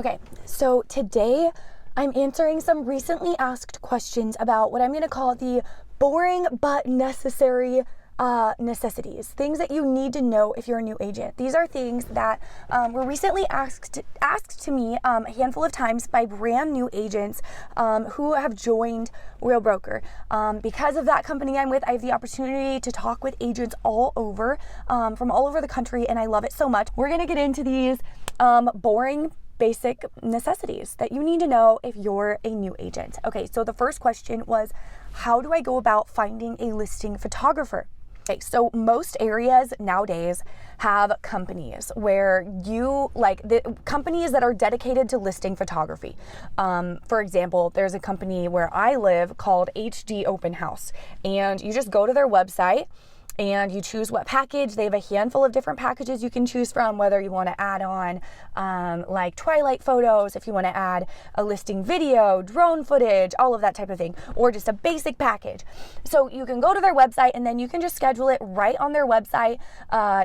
Okay, so today I'm answering some recently asked questions about what I'm going to call the boring but necessary necessities, things that you need to know if you're a new agent. These are things that were recently asked to me a handful of times by brand new agents who have joined Real Broker. Because of that company I'm with, I have the opportunity to talk with agents all over, from all over the country, and I love it so much. We're going to get into these boring basic necessities that you need to know if you're a new agent. Okay, so the first question was, how do I go about finding a listing photographer? Okay, so most areas nowadays have companies where the companies that are dedicated to listing photography. For example, there's a company where I live called HD Open House, and you just go to their website and you choose what package. They have a handful of different packages you can choose from, whether you want to add on like twilight photos, if you want to add a listing video, drone footage, all of that type of thing, or just a basic package. So you can go to their website and then you can just schedule it right on their website.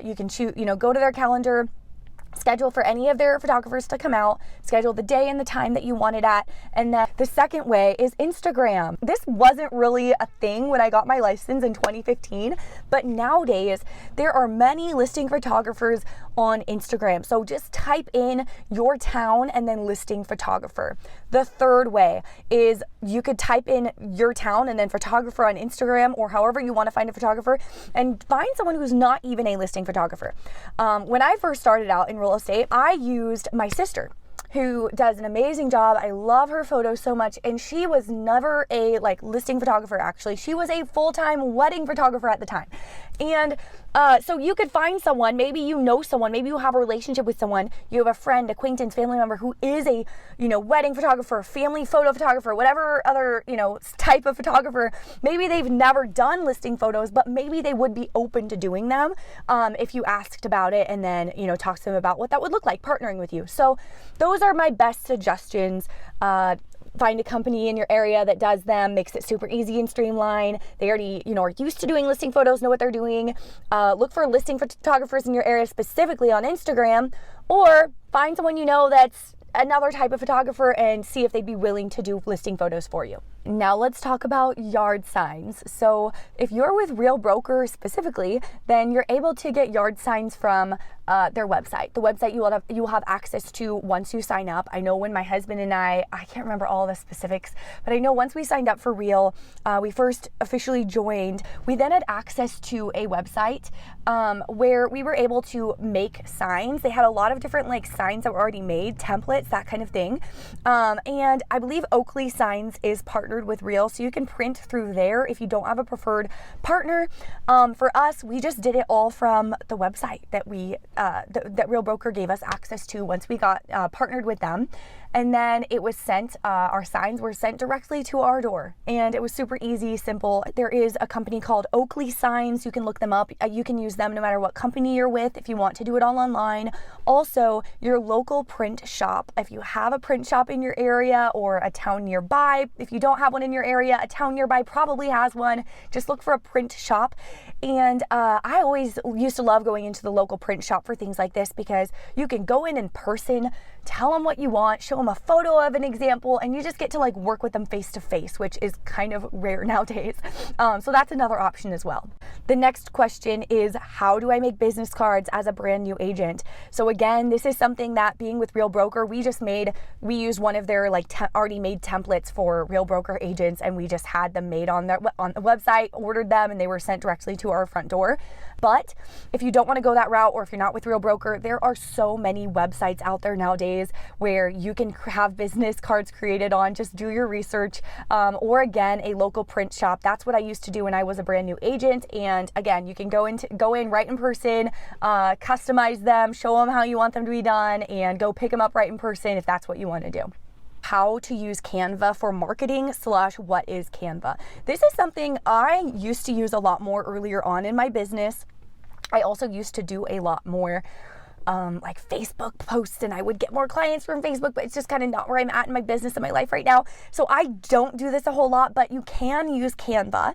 You can go to their calendar, schedule for any of their photographers to come out, schedule the day and the time that you want it at. And then the second way is Instagram. This wasn't really a thing when I got my license in 2015, but nowadays there are many listing photographers on Instagram. So just type in your town and then listing photographer. The third way is you could type in your town and then photographer on Instagram, or however you want to find a photographer, and find someone who's not even a listing photographer. When I first started out in real estate, I used my sister, who does an amazing job. I love her photos so much, and she was never a listing photographer. Actually, she was a full-time wedding photographer at the time. And so you could find someone, maybe you know someone, maybe you have a relationship with someone, you have a friend, acquaintance, family member who is a wedding photographer, family photo photographer, whatever other type of photographer. Maybe they've never done listing photos, but maybe they would be open to doing them if you asked about it, and then talk to them about what that would look like partnering with you. So those are my best suggestions. Find a company in your area that does them, makes it super easy and streamlined. They already, are used to doing listing photos, know what they're doing. Look for listing photographers in your area, specifically on Instagram, or find someone that's another type of photographer and see if they'd be willing to do listing photos for you. Now let's talk about yard signs. So if you're with Real Broker specifically, then you're able to get yard signs from their website. The website you will have access to once you sign up. I know when my husband and I can't remember all the specifics, but I know once we signed up for Real, we first officially joined, we then had access to a website where we were able to make signs. They had a lot of different signs that were already made, templates, that kind of thing. And I believe Oakley Signs is partnered with Real, so you can print through there if you don't have a preferred partner. For us, we just did it all from the website that that Real Broker gave us access to once we got partnered with them. And then it was sent, our signs were sent directly to our door. And it was super easy, simple. There is a company called Oakley Signs. You can look them up. You can use them no matter what company you're with if you want to do it all online. Also, your local print shop. If you have a print shop in your area or a town nearby, if you don't have one in your area, a town nearby probably has one. Just look for a print shop. And I always used to love going into the local print shop for things like this, because you can go in person, tell them what you want, show them a photo of an example, and you just get to work with them face to face, which is kind of rare nowadays. So that's another option as well. The next question is, how do I make business cards as a brand new agent? So again, this is something that, being with Real Broker, we used one of their already made templates for Real Broker agents, and we just had them made on the website, ordered them, and they were sent directly to our front door. But if you don't want to go that route, or if you're not with Real Broker, there are so many websites out there nowadays where you can have business cards created on. Just do your research, or again, a local print shop. That's what I used to do when I was a brand new agent. And again, you can go in right in person, customize them, show them how you want them to be done, and go pick them up right in person if that's what you want to do. How to use Canva for marketing / what is Canva? This is something I used to use a lot more earlier on in my business. I also used to do a lot more like Facebook posts, and I would get more clients from Facebook, but it's just kind of not where I'm at in my business and my life right now. So I don't do this a whole lot, but you can use Canva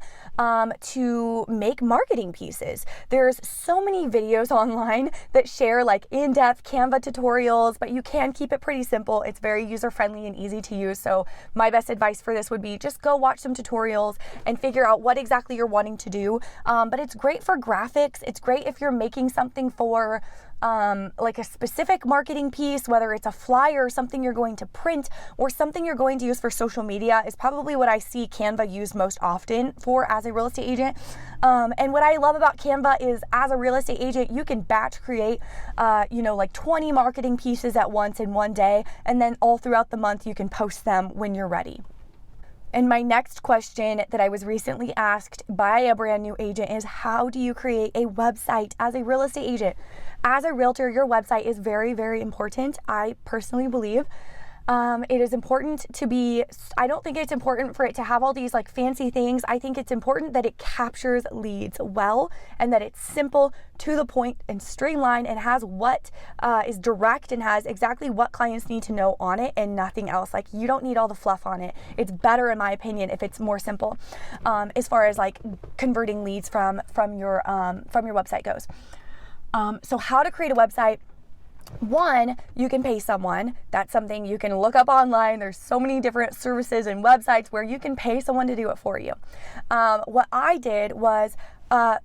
to make marketing pieces. There's so many videos online that share like in-depth Canva tutorials, but you can keep it pretty simple. It's very user-friendly and easy to use. So my best advice for this would be just go watch some tutorials and figure out what exactly you're wanting to do. But it's great for graphics. It's great if you're making something for like a specific marketing piece, whether it's a flyer, something you're going to print, or something you're going to use for social media is probably what I see Canva used most often for as a real estate agent. And what I love about Canva is as a real estate agent, you can batch create, like 20 marketing pieces at once in one day, and then all throughout the month, you can post them when you're ready. And my next question that I was recently asked by a brand new agent is, how do you create a website as a real estate agent? As a realtor, your website is very, very important. I personally believe it is important to be, I don't think it's important for it to have all these like fancy things. I think it's important that it captures leads well and that it's simple, to the point, and streamlined, and has what is direct and has exactly what clients need to know on it and nothing else. Like, you don't need all the fluff on it. It's better, in my opinion, if it's more simple as far as like converting leads from your website goes. So how to create a website. One, you can pay someone. That's something you can look up online. There's so many different services and websites where you can pay someone to do it for you.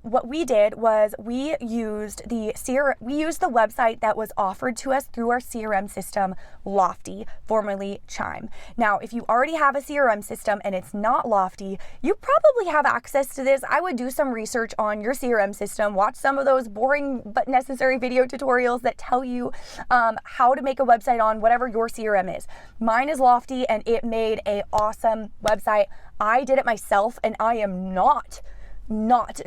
What we did was we used the website that was offered to us through our CRM system, Lofty, formerly Chime. Now, if you already have a CRM system and it's not Lofty, you probably have access to this. I would do some research on your CRM system, watch some of those boring but necessary video tutorials that tell you how to make a website on whatever your CRM is. Mine is Lofty, and it made an awesome website. I did it myself, and I am not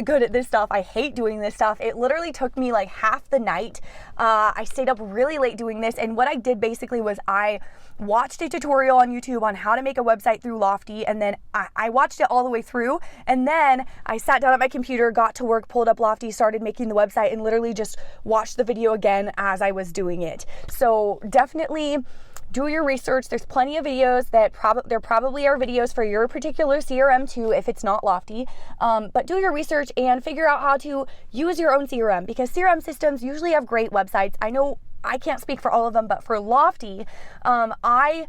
good at this stuff. I hate doing this stuff. It literally took me like half the night. I stayed up really late doing this, and what I did basically was I watched a tutorial on YouTube on how to make a website through Lofty, and then I watched it all the way through, and then I sat down at my computer, got to work, pulled up Lofty, started making the website, and literally just watched the video again as I was doing it. So definitely do your research. There's plenty of videos that there probably are videos for your particular CRM too, if it's not Lofty. But do your research and figure out how to use your own CRM, because CRM systems usually have great websites. I know I can't speak for all of them, but for Lofty, I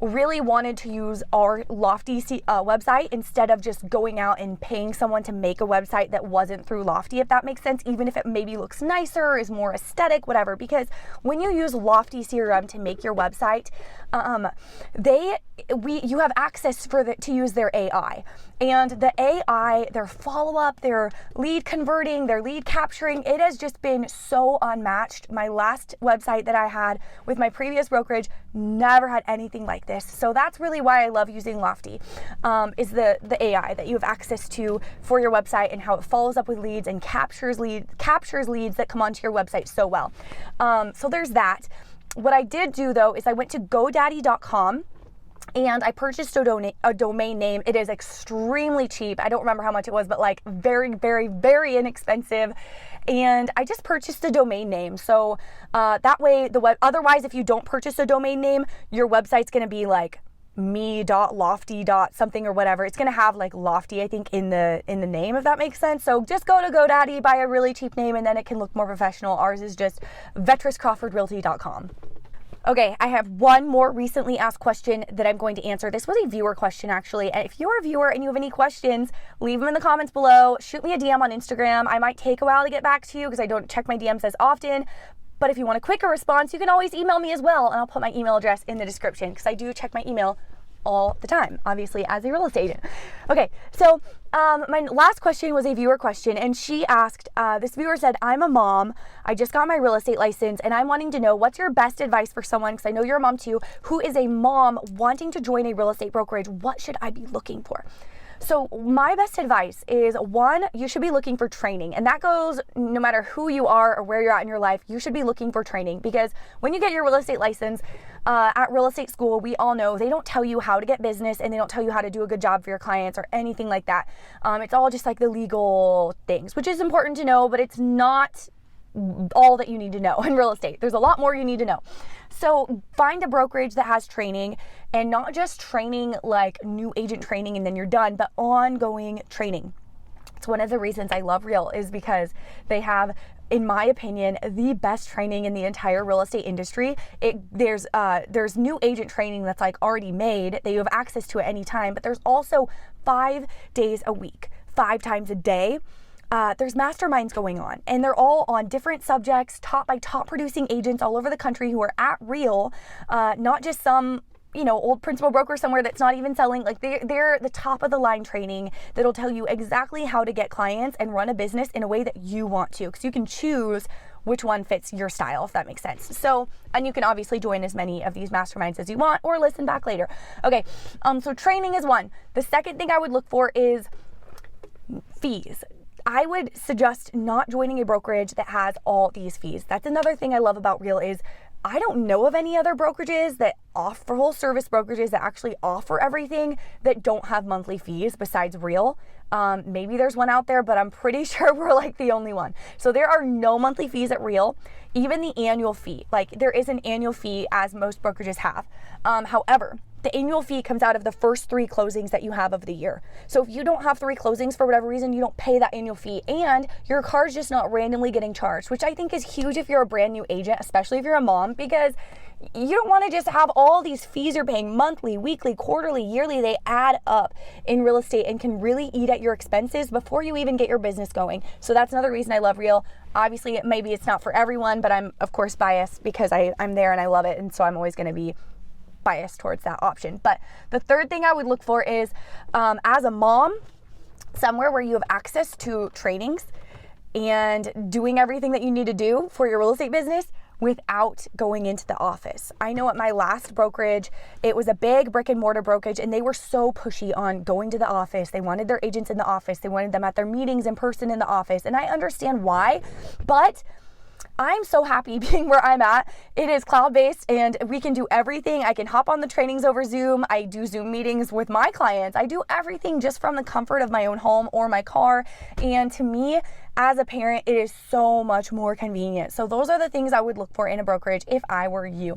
really wanted to use our Lofty website instead of just going out and paying someone to make a website that wasn't through Lofty, if that makes sense, even if it maybe looks nicer, is more aesthetic, whatever. Because when you use Lofty CRM to make your website, you have access to use their AI. And the AI, their follow-up, their lead converting, their lead capturing, it has just been so unmatched. My last website that I had with my previous brokerage never had anything like this. So that's really why I love using Lofty, is the AI that you have access to for your website and how it follows up with leads and captures leads that come onto your website so well. So there's that. What I did do though is I went to GoDaddy.com and I purchased a domain name. It is extremely cheap. I don't remember how much it was, but like very, very, very inexpensive. And I just purchased a domain name. So that way otherwise, if you don't purchase a domain name, your website's going to be like me.lofty. something or whatever. It's going to have like Lofty, I think, in the name, if that makes sense. So just go to GoDaddy, buy a really cheap name, and then it can look more professional. Ours is just VetrisCrawfordRealty.com. Okay, I have one more recently asked question that I'm going to answer. This was a viewer question, actually. And if you're a viewer and you have any questions, leave them in the comments below. Shoot me a DM on Instagram. I might take a while to get back to you because I don't check my DMs as often. But if you want a quicker response, you can always email me as well. And I'll put my email address in the description because I do check my email all the time, obviously, as a real estate agent. Okay, so my last question was a viewer question, and she asked, this viewer said, I'm a mom, I just got my real estate license, and I'm wanting to know what's your best advice for someone, because I know you're a mom too, who is a mom wanting to join a real estate brokerage. What should I be looking for? So my best advice is, one, you should be looking for training. And that goes no matter who you are or where you're at in your life, you should be looking for training, because when you get your real estate license at real estate school, we all know they don't tell you how to get business and they don't tell you how to do a good job for your clients or anything like that. It's all just like the legal things, which is important to know, but it's not all that you need to know in real estate. There's a lot more you need to know. So find a brokerage that has training, and not just training like new agent training and then you're done, but ongoing training. It's one of the reasons I love Real, is because they have, in my opinion, the best training in the entire real estate industry. There's new agent training that's like already made that you have access to at any time, but there's also 5 days a week, 5 times a day. There's masterminds going on, and they're all on different subjects, taught by top producing agents all over the country who are at Real, not just some old principal broker somewhere that's not even selling. Like they're the top of the line training that'll tell you exactly how to get clients and run a business in a way that you want to, because you can choose which one fits your style, if that makes sense. So, and you can obviously join as many of these masterminds as you want or listen back later. Okay, so training is one. The second thing I would look for is fees. I would suggest not joining a brokerage that has all these fees. That's another thing I love about Real, is I don't know of any other brokerages that offer full service brokerages that actually offer everything that don't have monthly fees besides Real. Maybe there's one out there, but I'm pretty sure we're like the only one. So there are no monthly fees at Real, even the annual fee. Like there is an annual fee as most brokerages have. However, the annual fee comes out of the first 3 closings that you have of the year. So if you don't have 3 closings for whatever reason, you don't pay that annual fee, and your car's just not randomly getting charged, which I think is huge if you're a brand new agent, especially if you're a mom, because you don't want to just have all these fees you're paying monthly, weekly, quarterly, yearly. They add up in real estate and can really eat at your expenses before you even get your business going. So that's another reason I love Real. Obviously, maybe it's not for everyone, but I'm of course biased because I'm there and I love it, and so I'm always going to be biased towards that option. But the third thing I would look for is, as a mom, somewhere where you have access to trainings and doing everything that you need to do for your real estate business without going into the office. I know at my last brokerage, it was a big brick and mortar brokerage, and they were so pushy on going to the office. They wanted their agents in the office. They wanted them at their meetings in person in the office. And I understand why, but I'm so happy being where I'm at. It is cloud-based and we can do everything. I can hop on the trainings over Zoom. I do Zoom meetings with my clients. I do everything just from the comfort of my own home or my car. And to me, as a parent, it is so much more convenient. So those are the things I would look for in a brokerage if I were you.